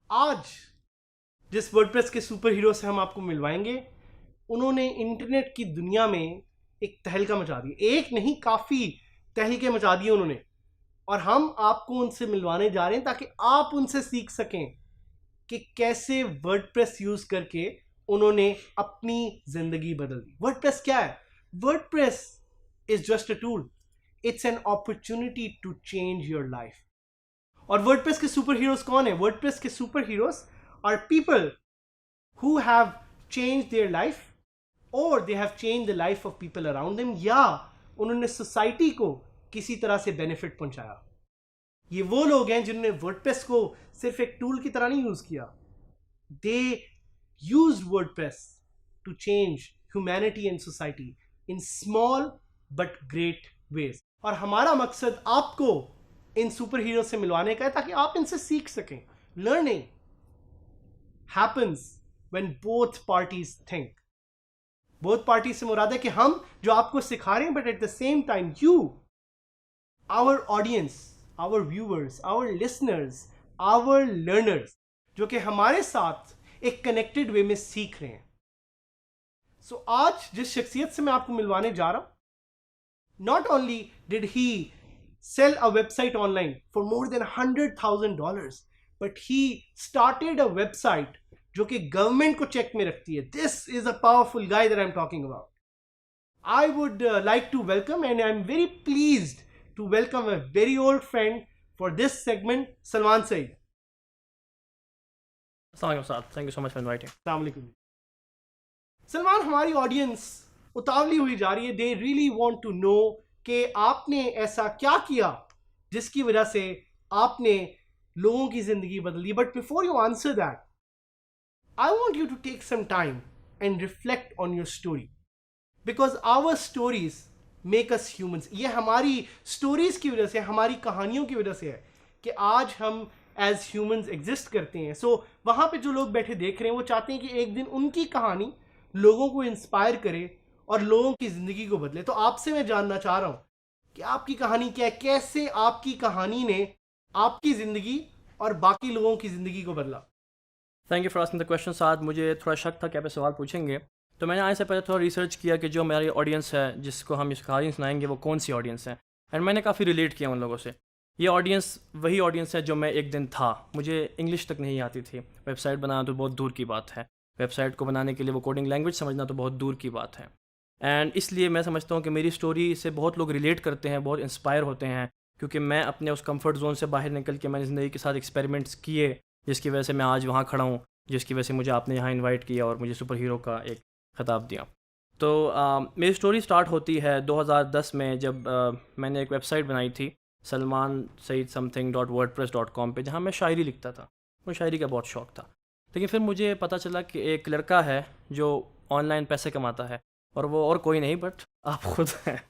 आज जिस वर्डप्रेस के सुपर हीरो से हम आपको मिलवाएंगे, उन्होंने इंटरनेट की दुनिया में एक तहलका मचा दी। एक नहीं, काफ़ी तहलके मचा दिए उन्होंने, और हम आपको उनसे मिलवाने जा रहे हैं ताकि आप उनसे सीख सकें कि कैसे वर्डप्रेस यूज़ करके उन्होंने अपनी ज़िंदगी बदल दी। वर्डप्रेस क्या है? WordPress is just a tool, it's an opportunity to change your life. और वर्डप्रेस के सुपर हीरोज कौन है? वर्डप्रेस के super heroes are people who have change their life, और they have change the life of people around them, या उन्होंने society को किसी तरह से बेनिफिट पहुंचाया। ये वो लोग हैं जिन्होंने वर्डप्रेस को सिर्फ एक टूल की तरह नहीं यूज किया, they use WordPress to change humanity and society in small but great ways. और हमारा मकसद आपको इन सुपर हीरो से मिलवाने का है ताकि आप इनसे सीख सकें। Learning happens when both parties think. Both party से मुराद है कि हम जो आपको सिखा रहे हैं, but at the same time you, our audience, our viewers, our listeners, our learners, जो कि हमारे साथ एक कनेक्टेड वे में सीख रहे हैं। सो आज जिस शख्सियत से मैं आपको मिलवाने जा रहा हूं, not only did he sell a website online for more than $100,000, but he started a website जो कि गवर्नमेंट को चेक में रखती है। This is a powerful guy that I'm talking about. I would like to welcome, and I'm very pleased to welcome a very old friend for this segment, Salman Saeed. Assalamualaikum Saad. Thank you so much for inviting. Assalamualaikum. Salman, हमारी audience उतावली हुई जा रही है। They really want to know कि आपने ऐसा क्या किया जिसकी वजह से आपने लोगों की जिंदगी बदली। But before you answer that, I want you to take some time and reflect on your story, because our stories make us humans. ये हमारी स्टोरीज की वजह से, हमारी कहानियों की वजह से है कि आज हम एज ह्यूमंस एग्जिस्ट करते हैं। सो वहाँ पे जो लोग बैठे देख रहे हैं, वो चाहते हैं कि एक दिन उनकी कहानी लोगों को इंस्पायर करे और लोगों की ज़िंदगी को बदले। तो आपसे मैं जानना चाह रहा हूँ कि आपकी कहानी क्या है, कैसे आपकी कहानी ने आपकी ज़िंदगी और बाकी लोगों की ज़िंदगी को बदला। Thank you for asking the question Saad. मुझे थोड़ा शक था कि आप सवाल पूछेंगे, तो मैंने आने से पहले थोड़ा रिसर्च किया कि जो हमारी ऑडियंस है, जिसको हम इस कहानी सुनाएंगे, वो कौन सी ऑडियंस है। एंड मैंने काफ़ी रिलेट किया उन लोगों से। ये ऑडियंस वही ऑडियंस है जो मैं एक दिन था। मुझे इंग्लिश तक नहीं आती थी, वेबसाइट बनाना तो बहुत दूर की बात है, वेबसाइट को बनाने के लिए वो कोडिंग लैंग्वेज समझना तो बहुत दूर की बात है। एंड इसलिए मैं समझता हूँ कि मेरी स्टोरी से बहुत लोग रिलेट करते हैं, बहुत इंस्पायर होते हैं, क्योंकि मैं अपने उस कंफर्ट जोन से बाहर निकल के मैंने ज़िंदगी के साथ एक्सपेरिमेंट्स किए, जिसकी वजह से मैं आज वहाँ खड़ा हूँ, जिसकी वजह से मुझे आपने यहाँ इनवाइट किया और मुझे सुपर हीरो का एक खिताब दिया। तो मेरी स्टोरी स्टार्ट होती है 2010 में, जब मैंने एक वेबसाइट बनाई थी salmansayidSomething.wordpress.com पे, जहाँ मैं शायरी लिखता था। मुझे शायरी का बहुत शौक़ था, लेकिन फिर मुझे पता चला कि एक लड़का है जो ऑनलाइन पैसे कमाता है, और वो और कोई नहीं बट आप खुद हैं।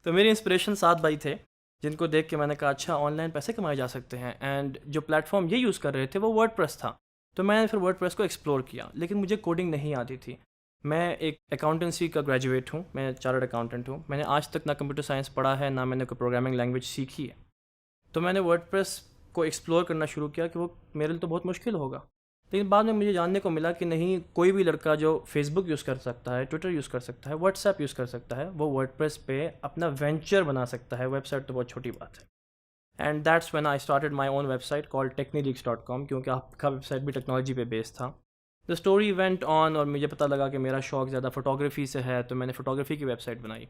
तो मेरी इंस्पिरेशन 7 भाई थे, जिनको देख के मैंने कहा अच्छा, ऑनलाइन पैसे कमाए जा सकते हैं। एंड जो प्लेटफॉर्म ये यूज़ कर रहे थे वो वर्डप्रेस था। तो मैंने फिर वर्डप्रेस को एक्सप्लोर किया, लेकिन मुझे कोडिंग नहीं आती थी। मैं एक अकाउंटेंसी का ग्रेजुएट हूँ, मैं चार्टर्ड अकाउंटेंट हूँ। मैंने आज तक ना कंप्यूटर साइंस पढ़ा है, ना मैंने कोई प्रोग्रामिंग लैंग्वेज सीखी है। तो मैंने वर्डप्रेस को एक्सप्लोर करना शुरू किया कि वो मेरे लिए तो बहुत मुश्किल होगा, लेकिन बाद में मुझे जानने को मिला कि नहीं, कोई भी लड़का जो फेसबुक यूज़ कर सकता है, ट्विटर यूज़ कर सकता है, व्हाट्सएप यूज़ कर सकता है, वो वर्डप्रेस पे अपना वेंचर बना सकता है। वेबसाइट तो बहुत छोटी बात है। And that's when I started my own website called technileaks.com, क्योंकि आपका वेबसाइट भी टेक्नोलॉजी पे बेस्ड था। द स्टोरी वेंट ऑन, और मुझे पता लगा कि मेरा शौक़ ज़्यादा फ़ोटोग्राफी से है, तो मैंने फ़ोटोग्राफी की वेबसाइट बनाई।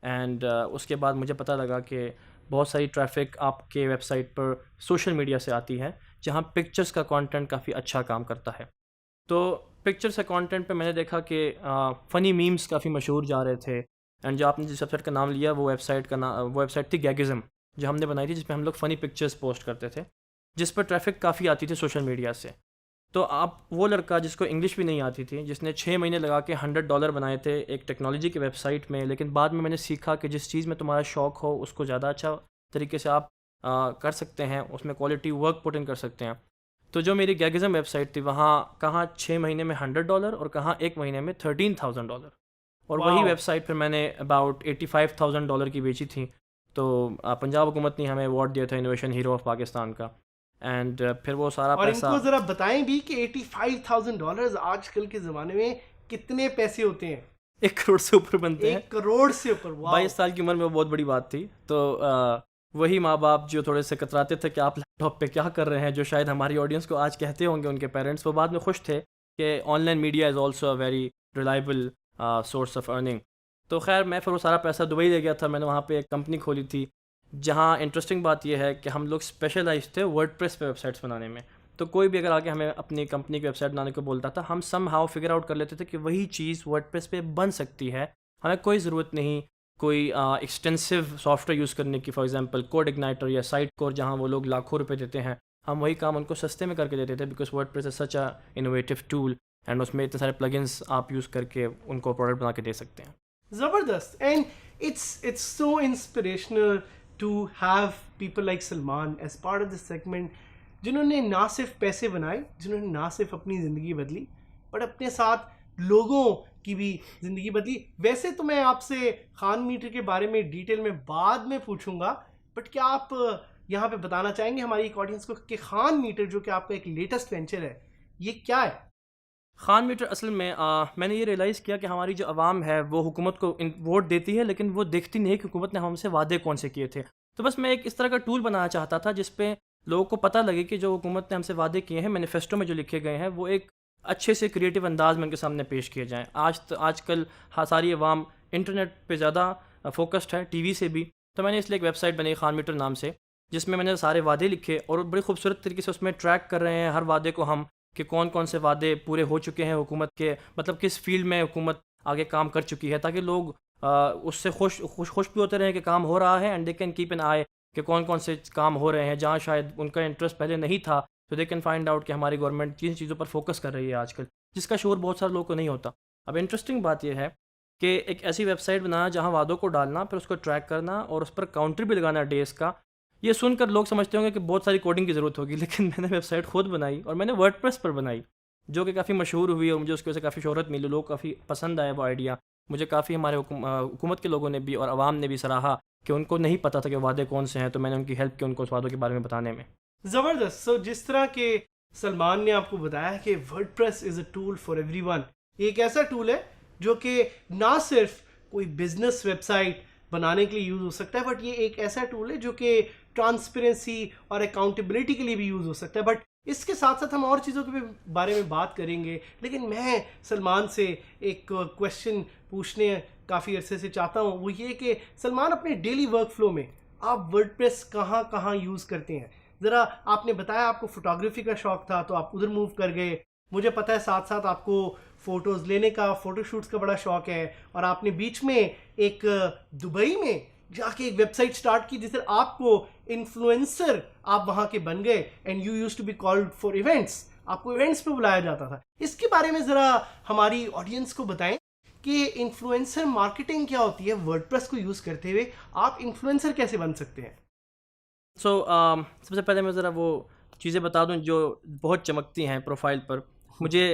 एंड उसके बाद मुझे पता लगा कि बहुत सारी ट्रैफिक आपके वेबसाइट पर सोशल मीडिया से आती है, जहाँ पिक्चर्स का कंटेंट काफ़ी अच्छा काम करता है। तो पिक्चर्स का कंटेंट पे मैंने देखा कि फ़नी मीम्स काफ़ी मशहूर जा रहे थे। एंड जो आपने जिस वेबसाइट का नाम लिया, वो वेबसाइट थी गैगिज़म, जो हमने बनाई थी, जिसमें हम लोग फ़नी पिक्चर्स पोस्ट करते थे, जिस पर ट्रैफिक काफ़ी आती थी सोशल मीडिया से। तो आप वो लड़का जिसको इंग्लिश भी नहीं आती थी, जिसने 6 महीने लगा के $100 बनाए थे एक टेक्नोलॉजी की वेबसाइट में, लेकिन बाद में मैंने सीखा कि जिस चीज़ में तुम्हारा शौक़ हो उसको ज़्यादा अच्छा तरीके से आप कर सकते हैं, उसमें क्वालिटी वर्क पुट इन कर सकते हैं। तो जो मेरी गैगिज़म वेबसाइट थी वहाँ कहाँ 6 महीने में $100 और कहाँ 1 महीने में $13,000, और वही वाओ। वेबसाइट फिर मैंने अबाउट $85,000 की बेची थी। तो पंजाब हुकूमत ने हमें अवार्ड दिया था इनोवेशन हीरो ऑफ पाकिस्तान का, एंड फिर वो सारा और पैसा इनको जरा बताएं भी कि $85,000 आजकल के ज़माने में कितने पैसे होते हैं। 1 करोड़ से ऊपर बनते हैं। 1 करोड़ से ऊपर। वाह। 22 साल की उम्र में वो बहुत बड़ी बात थी। तो वही माँ बाप जो थोड़े से कतराते थे कि आप लैपटॉप पे क्या कर रहे हैं, जो शायद हमारी ऑडियंस को आज कहते होंगे उनके पेरेंट्स, वो बाद में खुश थे कि online media is also a very reliable source of earning. तो खैर मैं फिर वो सारा पैसा दुबई ले गया था। मैंने वहाँ पे एक कंपनी खोली थी, जहाँ इंटरेस्टिंग बात यह है कि हम लोग स्पेशलाइज थे वर्डप्रेस पे वेबसाइट्स बनाने में। तो कोई भी अगर आके हमें अपनी कंपनी की वेबसाइट बनाने को बोलता था, हम सम हाउ फिगर आउट कर लेते थे कि वही चीज़ वर्डप्रेस पे बन सकती है। हमें कोई ज़रूरत नहीं कोई एक्सटेंसिव सॉफ्टवेयर यूज़ करने की, फॉर एग्जांपल कोड इग्नाइटर या साइट कोर, जहाँ वो लोग लाखों रुपए देते हैं, हम वही काम उनको सस्ते में करके देते थे, because WordPress is such a innovative tool, and उसमें इतने सारे प्लगइन्स आप यूज़ करके उनको प्रोडक्ट बना के दे सकते हैं। जबरदस्त। And it's so inspirational to have people like Salman as part of this segment, जिन्होंने ना सिर्फ पैसे बनाए, जिन्होंने ना सिर्फ अपनी ज़िंदगी बदली, बट अपने साथ लोगों की भी ज़िंदगी बदली। वैसे तो मैं आपसे खान मीटर के बारे में डिटेल में बाद में पूछूंगा, बट क्या आप यहाँ पे बताना चाहेंगे हमारी एक ऑडियंस को कि खान मीटर जो कि आपका एक लेटेस्ट वेंचर है, ये क्या है? खान मीटर असल में मैंने ये रियलाइज़ किया कि हमारी जो आवाम है वो हुकूमत को वोट देती है, लेकिन वो देखती नहीं है कि हुकूमत ने हमसे वादे कौन से किए थे। तो बस मैं एक इस तरह का टूल बनाना चाहता था जिस पे लोगों को पता लगे कि जो हुकूमत ने हमसे वादे किए हैं, मैनिफेस्टो में जो लिखे गए हैं, वो एक अच्छे से क्रिएटिव अंदाज में उनके सामने पेश किए जाएँ। आजकल सारी आवाम इंटरनेट पर ज़्यादा फोकस्ड है, टीवी से भी। तो मैंने इसलिए एक वेबसाइट बनाई खान मीटर नाम से, जिसमें मैंने सारे वादे लिखे और बड़ी खूबसूरत तरीके से उसमें ट्रैक कर रहे हैं हर वादे को हम, कि कौन कौन से वादे पूरे हो चुके हैं हुकूमत के, मतलब किस फील्ड में हुकूमत आगे काम कर चुकी है, ताकि लोग उससे खुश भी होते रहें कि काम हो रहा है, and they can keep an eye कि कौन कौन से काम हो रहे हैं जहाँ शायद उनका इंटरेस्ट पहले नहीं था, तो दे कैन फाइंड आउट कि हमारी गवर्नमेंट जिन चीज़ों पर फोकस कर रही है आजकल, जिसका शोर बहुत सारे लोगों को नहीं होता। अब इंटरेस्टिंग बात यह है कि एक ऐसी वेबसाइट बनाना जहाँ वादों को डालना, फिर उसको ट्रैक करना और उस पर काउंटर भी लगाना डेज का। ये सुनकर लोग समझते होंगे कि बहुत सारी कोडिंग की ज़रूरत होगी, लेकिन मैंने वेबसाइट खुद बनाई और मैंने वर्डप्रेस पर बनाई, जो कि काफ़ी मशहूर हुई और मुझे उसकी वजह से काफ़ी शोहरत मिली। लोग काफ़ी पसंद आया वो आइडिया। मुझे काफ़ी हमारे हुकूमत के लोगों ने भी और आवाम ने भी सराहा कि उनको नहीं पता था कि वादे कौन से हैं, तो मैंने उनकी हेल्प की उनको उस वादों के बारे में बताने में। ज़बरदस्त। सो जिस तरह के सलमान ने आपको बताया कि WordPress is a tool for everyone, एक ऐसा टूल है जो कि ना सिर्फ कोई बिजनेस वेबसाइट बनाने के लिए यूज़ हो सकता है, बट ये एक ऐसा टूल है जो कि ट्रांसपेरेंसी और अकाउंटेबिलिटी के लिए भी यूज़ हो सकता है। बट इसके साथ साथ हम और चीज़ों के भी बारे में बात करेंगे, लेकिन मैं सलमान से एक क्वेश्चन पूछने काफ़ी अरसे से चाहता हूँ। वो ये कि सलमान, अपने डेली वर्क फ्लो में आप वर्डप्रेस कहाँ कहाँ यूज़ करते हैं? ज़रा आपने बताया आपको फ़ोटोग्राफी का शौक़ था तो आप उधर मूव कर गए। मुझे पता है साथ साथ आपको फ़ोटोज़ लेने का, फ़ोटोशूट्स का बड़ा शौक़ है, और आपने बीच में एक दुबई में जाके एक वेबसाइट स्टार्ट की जिससे आपको इन्फ्लुएंसर आप वहाँ के बन गए, and you used to be called for events, आपको इवेंट्स पे बुलाया जाता था। इसके बारे में ज़रा हमारी ऑडियंस को बताएं कि इन्फ्लुएंसर मार्केटिंग क्या होती है, वर्डप्रेस को यूज़ करते हुए आप इन्फ्लुएंसर कैसे बन सकते हैं? सबसे पहले मैं ज़रा वो चीज़ें बता दूं जो बहुत चमकती हैं प्रोफाइल पर। मुझे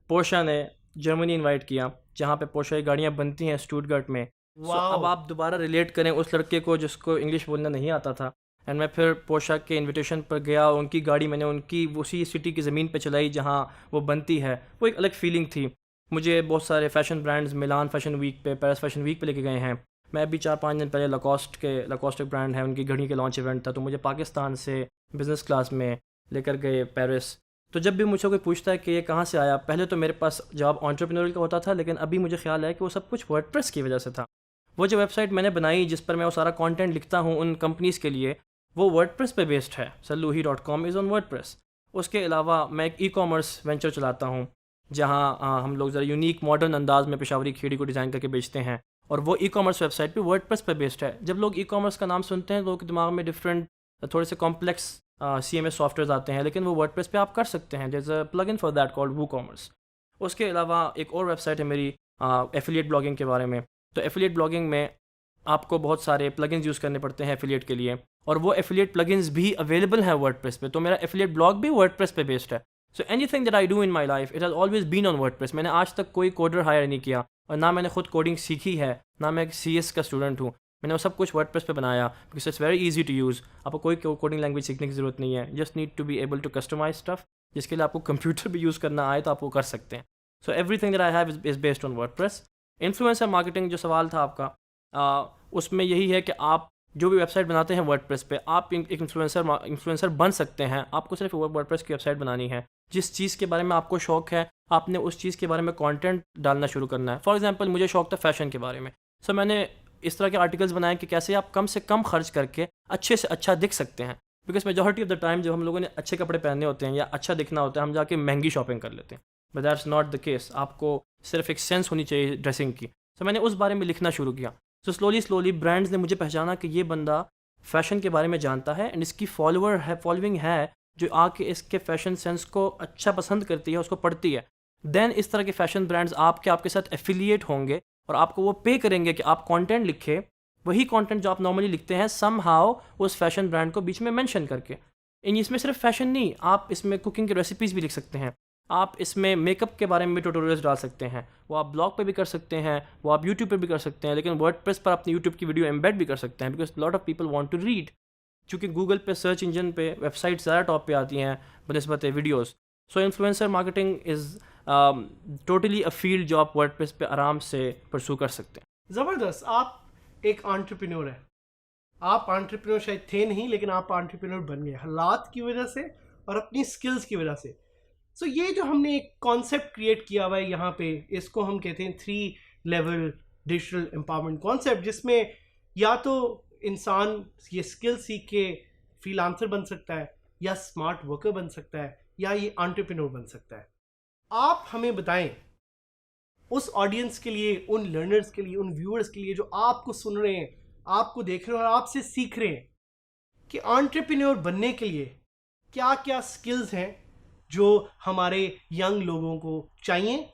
पोर्शा ने जर्मनी इनवाइट किया, जहाँ पे पोर्शा की गाड़ियाँ बनती हैं स्टुटगार्ट में। अब आप दोबारा रिलेट करें उस लड़के को जिसको इंग्लिश बोलना नहीं आता था, एंड मैं फिर पोर्शा के इनविटेशन पर गया, उनकी गाड़ी मैंने उनकी उसी सिटी की ज़मीन पे चलाई जहाँ वो बनती है। वो एक अलग फीलिंग थी। मुझे बहुत सारे फ़ैशन ब्रांड्स मिलान फ़ैशन वीक पे, पेरिस फ़ैशन वीक पे लेके गए हैं। मैं अभी 4-5 दिन पहले लकोस्ट एक ब्रांड है, उनकी घड़ी के लॉन्च इवेंट था, तो मुझे पाकिस्तान से बिज़नेस क्लास में लेकर गए पेरिस। तो जब भी मुझसे कोई पूछता है कि ये कहाँ से आया, पहले तो मेरे पास जवाब एंटरप्रेन्योरियल का होता था, लेकिन अभी मुझे ख्याल है कि वो सब कुछ वर्डप्रेस की वजह से था। वो जो वेबसाइट मैंने बनाई जिस पर मैं वो सारा कंटेंट लिखता हूँ उन कंपनीज़ के लिए, वो वर्डप्रेस पे बेस्ड है। salluhi.com is on WordPress. उसके अलावा मैं एक ई-कॉमर्स वेंचर चलाता हूँ, जहाँ हम लोग ज़रा यूनिक मॉडर्न अंदाज में पेशावरी खेड़ी को डिज़ाइन करके बेचते हैं, और वो ई-कॉमर्स वेबसाइट भी वर्डप्रेस पे बेस्ड है। जब लोग ई-कॉमर्स का नाम सुनते हैं, लोगों के दिमाग में डिफरेंट थोड़े से कॉम्प्लेक्स CMS सॉफ्टवेयर आते हैं, लेकिन वो वर्डप्रेस पे आप कर सकते हैं। जैसे plug in for that called WooCommerce. उसके अलावा एक और वेबसाइट है मेरी एफिलिएट ब्लॉगिंग के बारे में। तो एफिलिएट ब्लॉगिंग में आपको बहुत सारे प्लगइन्स यूज़ करने पड़ते हैं एफिलिएट के लिए, और वो एफिलिएट प्लगइन्स भी अवेलेबल हैं वर्डप्रेस पे। तो मेरा एफिलिएट ब्लॉग भी वर्डप्रेस पे बेस्ड है। So anything that I do in my life it has always been on WordPress. मैंने आज तक कोई कोडर हायर नहीं किया, और ना मैंने खुद कोडिंग सीखी है, ना मैं CS का स्टूडेंट हूँ। मैंने वो सब कुछ वर्डप्रेस पे बनाया because it's very easy to use. आपको कोई कोडिंग लैंग्वेज सीखने की ज़रूरत नहीं है, just need to be able to customise stuff. जिसके लिए आपको कंप्यूटर भी यूज़ करना आए तो आप वो कर सकते हैं। So everything that I have is based on WordPress. Influencer marketing जो सवाल था आपका, उसमें यही है कि आप जो भी वेबसाइट बनाते हैं वर्डप्रेस पे, आप एक इन्फ्लुएंसर बन सकते हैं। आपको सिर्फ वर्डप्रेस की वेबसाइट बनानी है। जिस चीज़ के बारे में आपको शौक है, आपने उस चीज़ के बारे में कंटेंट डालना शुरू करना है। फॉर एग्जांपल मुझे शौक था फैशन के बारे में, सो मैंने इस तरह के आर्टिकल्स बनाए कि कैसे आप कम से कम खर्च करके अच्छे से अच्छा दिख सकते हैं। Because majority of the time जब हम लोगों ने अच्छे कपड़े पहनने होते हैं या अच्छा दिखना होता है, हम जाके महंगी शॉपिंग कर लेते हैं। But that's not the case. आपको सिर्फ एक सेंस होनी चाहिए ड्रेसिंग की। तो मैंने उस बारे में लिखना शुरू किया। तो स्लोली ब्रांड्स ने मुझे पहचाना कि ये बंदा फ़ैशन के बारे में जानता है एंड इसकी फॉलोइंग है जो आके इसके फ़ैशन सेंस को अच्छा पसंद करती है, उसको पढ़ती है। देन इस तरह के फ़ैशन ब्रांड्स आपके साथ एफिलिएट होंगे और आपको वो पे करेंगे कि आप कंटेंट लिखे, वही कंटेंट जो आप नॉर्मली लिखते हैं समहाउ उस फैशन ब्रांड को बीच में मेंशन करके। इसमें सिर्फ फैशन नहीं, आप इसमें कुकिंग की रेसिपीज़ भी लिख सकते हैं, आप इसमें मेकअप के बारे में भी ट्यूटोरियल्स डाल सकते हैं। वो आप ब्लॉग पे भी कर सकते हैं, वो आप यूट्यूब पे भी कर सकते हैं, लेकिन वर्डप्रेस पर अपनी यूट्यूब की वीडियो एम्बेड भी कर सकते हैं because lot of people want to read. क्योंकि गूगल पे सर्च इंजन पे वेबसाइट ज़्यादा टॉप पे आती हैं बनस्बत videos. So influencer marketing is totally a field जो आप वर्डप्रेस पे आराम से परसू कर सकते हैं। ज़बरदस्त। आप एक एंटरप्रेन्योर हैं। आप एंटरप्रेन्योर शायद थे नहीं, लेकिन आप एंटरप्रेन्योर बन गए हालात की वजह से और अपनी स्किल्स की वजह से। सो ये जो हमने एक कॉन्सेप्ट क्रिएट किया हुआ है यहाँ पे, इसको हम कहते हैं 3 लेवल डिजिटल एम्पावरमेंट कॉन्सेप्ट, जिसमें या तो इंसान ये स्किल सीख के फ्रीलांसर बन सकता है, या स्मार्ट वर्कर बन सकता है, या ये एंटरप्रेन्योर बन सकता है। आप हमें बताएं उस ऑडियंस के लिए, उन लर्नर्स के लिए, उन व्यूअर्स के लिए जो आपको सुन रहे हैं, आपको देख रहे हैं और आपसे सीख रहे हैं, कि एंटरप्रेन्योर बनने के लिए क्या क्या स्किल्स हैं जो हमारे यंग लोगों को चाहिए,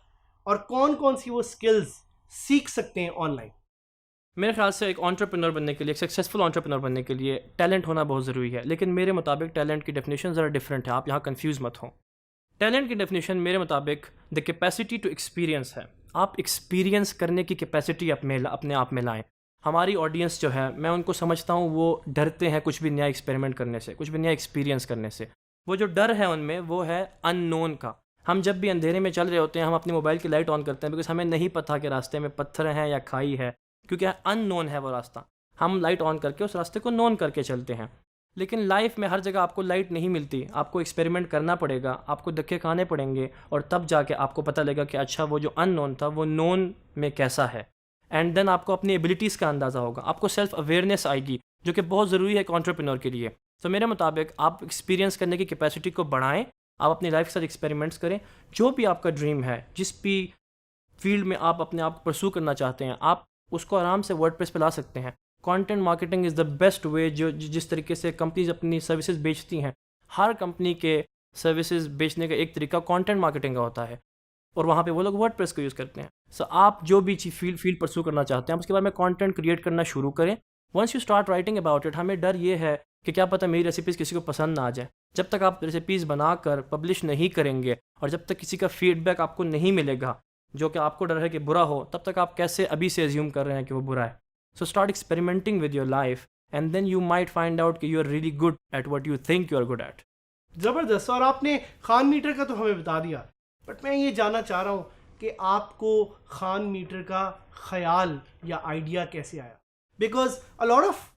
और कौन कौन सी वो स्किल्स सीख सकते हैं ऑनलाइन। मेरे ख्याल से एक एंटरप्रेन्योर बनने के लिए, एक सक्सेसफुल एंटरप्रेन्योर बनने के लिए टैलेंट होना बहुत ज़रूरी है। लेकिन मेरे मुताबिक टैलेंट की डेफिनेशन ज़रा डिफरेंट है, आप यहाँ कंफ्यूज मत हो। टैलेंट की डेफिनेशन मेरे मुताबिक द कैपेसिटी टू एक्सपीरियंस है। आप एक्सपीरियंस करने की कैपेसिटी अपने आप में लाएं। हमारी ऑडियंस जो है, मैं उनको समझता हूँ वो डरते हैं कुछ भी नया एक्सपेरिमेंट करने से, कुछ भी नया एक्सपीरियंस करने से। वो जो डर है उनमें वो है अननोन का। हम जब भी अंधेरे में चल रहे होते हैं, हम अपनी मोबाइल की लाइट ऑन करते हैं बिकॉज हमें नहीं पता कि रास्ते में पत्थर हैं या खाई है, क्योंकि अननोन है वो रास्ता। हम लाइट ऑन करके उस रास्ते को नोन करके चलते हैं। लेकिन लाइफ में हर जगह आपको लाइट नहीं मिलती, आपको एक्सपेरिमेंट करना पड़ेगा, आपको धक्के खाने पड़ेंगे, और तब जाके आपको पता लगेगा कि अच्छा वो जो अननोन था वो नोन में कैसा है। एंड देन आपको अपनी एबिलिटीज़ का अंदाज़ा होगा, आपको सेल्फ अवेयरनेस आएगी, जो कि बहुत ज़रूरी है एक एंटरप्रेन्योर के लिए। तो मेरे मुताबिक आप एक्सपीरियंस करने की कैपेसिटी को बढ़ाएं, आप अपनी लाइफ के साथ एक्सपेरिमेंट्स करें। जो भी आपका ड्रीम है, जिस भी फील्ड में आप अपने आप को परसू करना चाहते हैं, आप उसको आराम से वर्डप्रेस पे ला सकते हैं। Content marketing is the best way. जिस तरीके से कंपनीज अपनी सर्विसेज बेचती हैं, हर कंपनी के सर्विसेज बेचने का एक तरीका कंटेंट मार्केटिंग का होता है, और वहाँ पे वो लोग वर्डप्रेस को यूज़ करते हैं। सो आप जो भी फील्ड परसू करना चाहते हैं, आप उसके बारे में कंटेंट क्रिएट करना शुरू करें। Once you start writing about it, हमें डर ये है कि क्या पता मेरी रेसिपीज़ किसी को पसंद ना आ जाए। जब तक आप रेसिपीज़ बनाकर पब्लिश नहीं करेंगे और जब तक किसी का फीडबैक आपको नहीं मिलेगा जो कि आपको डर है कि बुरा हो, तब तक आप कैसे अभी से एज्यूम कर रहे हैं कि वो बुरा है। So start experimenting with your life and then you might find out कि you are really good at what you think you are good at. ज़बरदस्त। और आपने खान मीटर का तो हमें बता दिया, बट मैं ये जानना चाह रहा हूँ कि आपको खान मीटर का ख्याल या आइडिया कैसे आया। Because a lot of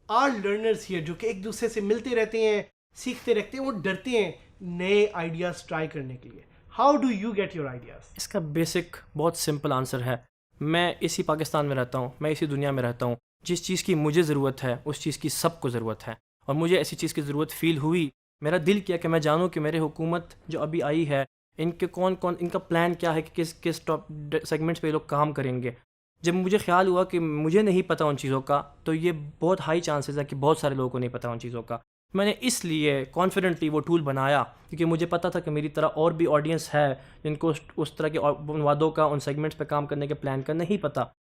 our learners here जो कि एक दूसरे से मिलते रहते हैं, सीखते रहते हैं, वो डरते हैं नए आइडियाज़ ट्राई करने के लिए। How do you get your ideas? इसका बेसिक बहुत सिंपल आंसर है, मैं इसी पाकिस्तान में रहता हूँ, मैं इसी दुनिया में रहता हूँ। जिस चीज़ की मुझे ज़रूरत है उस चीज़ की सबको ज़रूरत है, और मुझे ऐसी चीज़ की ज़रूरत फ़ील हुई। मेरा दिल किया कि मैं जानूँ कि मेरे हुकूमत जो अभी आई है, इनके कौन इनका प्लान क्या है कि किस किस टॉप सेगमेंट्स पे ये लोग काम करेंगे। जब मुझे ख्याल हुआ कि मुझे नहीं पता उन चीज़ों का, तो ये बहुत हाई चांसेस है कि बहुत सारे लोगों को नहीं पता उन चीज़ों का। मैंने इसलिए कॉन्फिडेंटली वो टूल बनाया क्योंकि मुझे पता था कि मेरी तरह और भी ऑडियंस है जिनको उस तरह के अनुवादों का, उन सेगमेंट्स पे काम करने के प्लान का नहीं पता,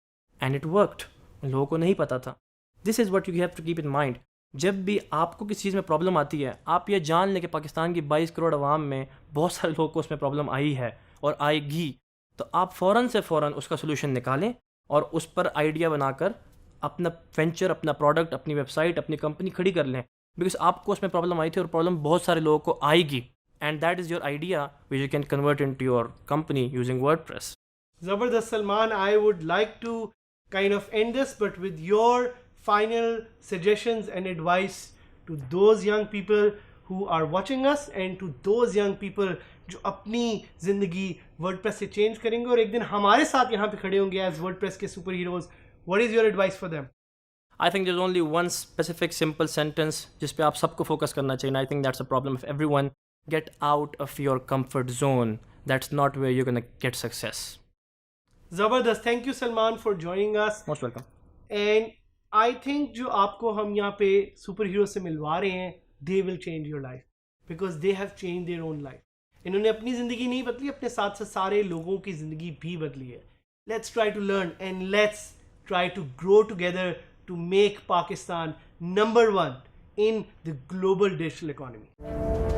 एंड इट वर्कड। उन लोगों को नहीं पता था। This is what you have to keep in mind. जब भी आपको किसी चीज़ में प्रॉब्लम आती है, आप ये जान लें कि पाकिस्तान की 22 करोड़ आवाम में बहुत सारे लोगों को उसमें प्रॉब्लम आई है और आएगी, तो आप फ़ौरन से फ़ौरन उसका सोल्यूशन निकालें और उस पर आइडिया बनाकर अपना वेंचर, अपना प्रोडक्ट, अपनी वेबसाइट, अपनी कंपनी खड़ी कर लें। बिकॉज आपको उसमें प्रॉब्लम आई थी और प्रॉब्लम बहुत सारे लोगों को आएगी, and that is your idea which you can convert into your company using WordPress. Zabardast Salman, I would like to kind of end this, but with your final suggestions and advice to those young people who are watching us and to those young people जो अपनी ज़िंदगी WordPress से change करेंगे और एक दिन हमारे साथ यहाँ पे खड़े होंगे एज वर्डप्रेस के super heroes, what is your advice for them? I think there is only one specific simple sentence जिस पे आप सबको फोकस करना चाहिए। I think that's a problem of everyone. Get out of your comfort zone. That's not where you can get success. ज़बरदस्त, thank you Salman for joining us. Most welcome. And I think जो आपको हम यहाँ पे super hero से मिलवा रहे हैं, they will change your life because they have change their own life. इन्होंने अपनी ज़िंदगी नहीं बदली, अपने साथ साथ सारे लोगों की ज़िंदगी भी बदली है। Let's try to learn and let's try to grow together to make Pakistan number one in the global digital economy.